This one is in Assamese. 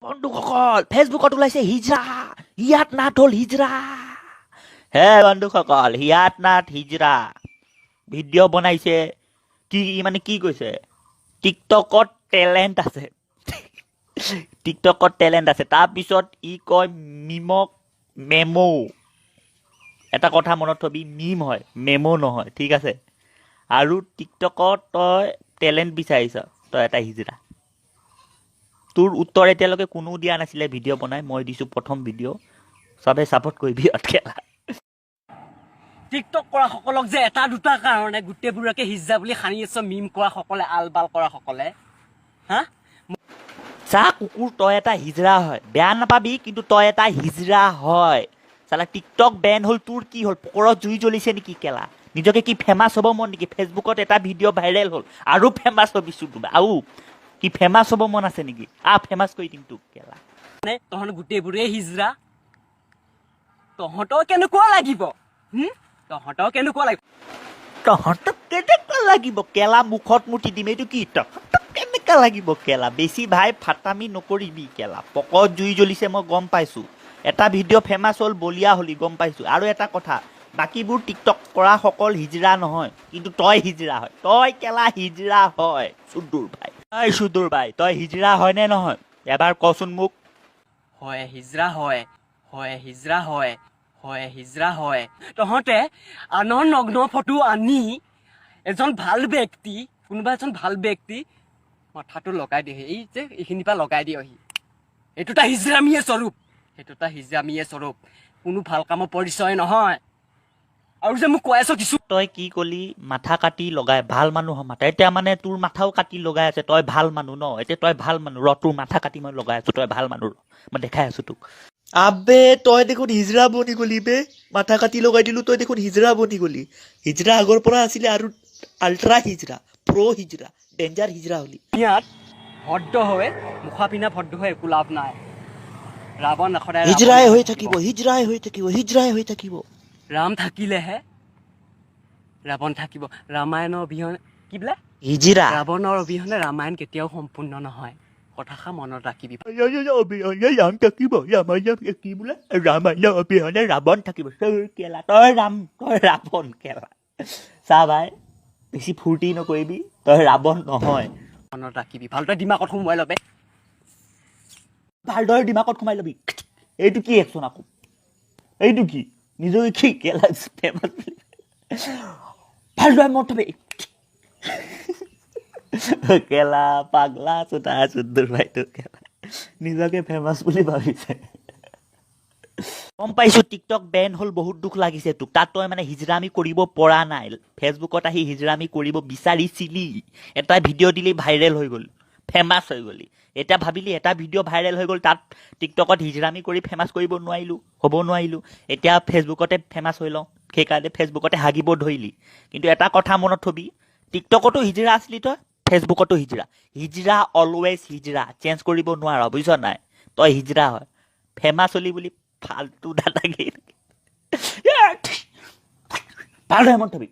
বন্ধুসকল ফেচবুকত ওলাইছে হিজৰা ইয়াত নাট হ'ল হিজৰা হে বন্ধুসকল ইয়াত নাট হিজৰা ভিডিঅ' বনাইছে কি মানে কি কৈছে টিকটকত টেলেণ্ট আছে টিকটকত টেলেণ্ট আছে তাৰপিছত ই কয় মিমক মেমো এটা কথা মনত থবি মিম হয় মেমো নহয় ঠিক আছে আৰু টিকটকত তই টেলেণ্ট বিচাৰিছ তই এটা হিজৰা তোৰ উত্তৰ এতিয়ালৈকে কোনো দিয়া নাছিলে ভিডিঅ' বনাই মই দিছোঁ প্ৰথম ভিডিঅ' চবে ছাপোৰ্ট কৰিবি অতকেলা টিকটক কৰা সকলক যে এটা দুটা কাৰণে গোটেইবোৰকে হিজৰা বুলি সানি আছ মিম কৰা সকলে আলবাল কৰা সকলে হা চা কুকুৰ তই এটা হিজৰা হয় বেয়া নাপাবি কিন্তু তই এটা হিজৰা হয় চালা টিকটক বেন হ'ল তোৰ কি হ'ল পকৰত জুই জ্বলিছে নেকি কেলা নিজকে কি ফেমাছ হ'ব মন নেকি ফেচবুকত এটা ভিডিঅ' ভাইৰেল হ'ল আৰু ফেমাছ হবিছোঁ তুমি আৰু কি ফেমাছ হ'ব মন আছে নেকি ফেমাছ কৰি দিম তোক কেলা মানে তহঁত গোটেইবোৰে হিজৰা তহঁতৰ কেনেকুৱা লাগিব তহঁতৰ কেনেকুৱা লাগিব কেলা মুখত মুঠি দিম এইটো কি তহঁতক কেনেকুৱা লাগিব কেলা বেছি ভাই ফাটামি নকৰিবি কেলা পকৰত জুই জ্বলিছে মই গম পাইছোঁ এটা ভিডিঅ' ফেমাছ হ'ল বলিয়া হ'লি গম পাইছোঁ আৰু এটা কথা বাকীবোৰ টিকটক কৰা সকল হিজৰা নহয় কিন্তু তই হিজৰা হয় তই কেলা হিজৰা হয় চুদুৰ ভাই তই হিজৰা হয় নে নহয় এবাৰ কচোন মোক হয় হিজৰা হয় হয় হিজৰা হয় হয় হিজৰা হয় তহঁতে আনৰ নগ্ন ফটো আনি এজন ভাল ব্যক্তি কোনোবা এজন ভাল ব্যক্তি মাথাটো লগাই দিয়ে এই যে এইখিনিৰ পৰা লগাই দিয়েহি এইটো এটা হিজৰামীয়ে স্বৰূপ সেইটো এটা হিজৰামীয়ে স্বৰূপ কোনো ভাল কামৰ পৰিচয় নহয় আৰু যে মোক কৈ আছ কিছু তই কি কলি মাথা কাটি লগাই ভাল মানুহ মাথা এতিয়া মানে তোৰ মাথাও কাটি লগাই আছে তই ভাল মানুহ ন এতিয়া তই ভাল মানুহ ৰ তোৰ মাথা কাটি মই লগাই আছো তই ভাল মানুহ মই দেখাই আছো তোক আবে তই দেখোন হিজৰা বনি গলি বে মাথা কাটি লগাই দিলো তই দেখোন হিজৰা বনি গলি হিজৰা আগৰ পৰা আছিলে আৰু আল্ট্ৰা হিজৰা প্ৰ' হিজৰা ডেঞ্জাৰ হিজৰা হলি ইয়াত ভদ্ৰ হৈ মুখা পিন্ধা ভদ্ৰ হৈ একো লাভ নাই ৰাৱণ সদায় হিজৰাই হৈ থাকিব হিজৰাই হৈ থাকিব হিজৰাই হৈ থাকিব ৰাম থাকিলেহে ৰাৱণ থাকিব ৰামায়ণৰ অবিহনে কি বোলে হিজৰা ৰাৱণৰ অবিহনে ৰামায়ণ কেতিয়াও সম্পূৰ্ণ নহয় কথাষাৰ মনত ৰাখিবি অবিহনে ৰাম থাকিব কি বোলে ৰামায়ণৰ অবিহনে ৰাৱণ থাকিব কেলা তই ৰাম তই ৰাৱণ কেলা চা ভাই বেছি ফূৰ্তি নকৰিবি তই ৰাৱণ নহয় মনত ৰাখিবি ভালদৰে দিমাগত সোমোৱাই ল'বে ভালদৰে দিমাগত সোমাই ল'বি এইটো কি একচোন আকৌ এইটো কি নিজকে কি কেলা ফেমাছ ভালদৰে মত থবি কেলা পাগলা চোতা চুদুৰ ভাইটো কেলা নিজকে ফেমাছ বুলি ভাবিছে গম পাইছোঁ টিকটক বেন হ'ল বহুত দুখ লাগিছে তোক তাত তই মানে হিজৰামি কৰিব পৰা নাই ফেচবুকত আহি হিজৰামি কৰিব বিচাৰিছিলি এটা ভিডিঅ' দিলি ভাইৰেল হৈ গ'ল ফেমাছ হৈ গ'লি এতিয়া ভাবিলি এটা ভিডিঅ' ভাইৰেল হৈ গ'ল তাত টিকটকত হিজৰামি কৰি ফেমাছ কৰিব নোৱাৰিলোঁ এতিয়া ফেচবুকতে ফেমাছ হৈ লওঁ সেইকাৰণে ফেচবুকতে হাগিব ধৰিলি কিন্তু এটা কথা মনত থবি টিকটকতো হিজৰা আছিলি তই ফেচবুকতো হিজৰা অলৱেজ হিজৰা চেঞ্জ কৰিব নোৱাৰ বুজিছ নাই তই হিজৰা হয় ফেমাছ হলি বুলি ফাল্টু দাদাগিৰি ভালদৰে মন থবি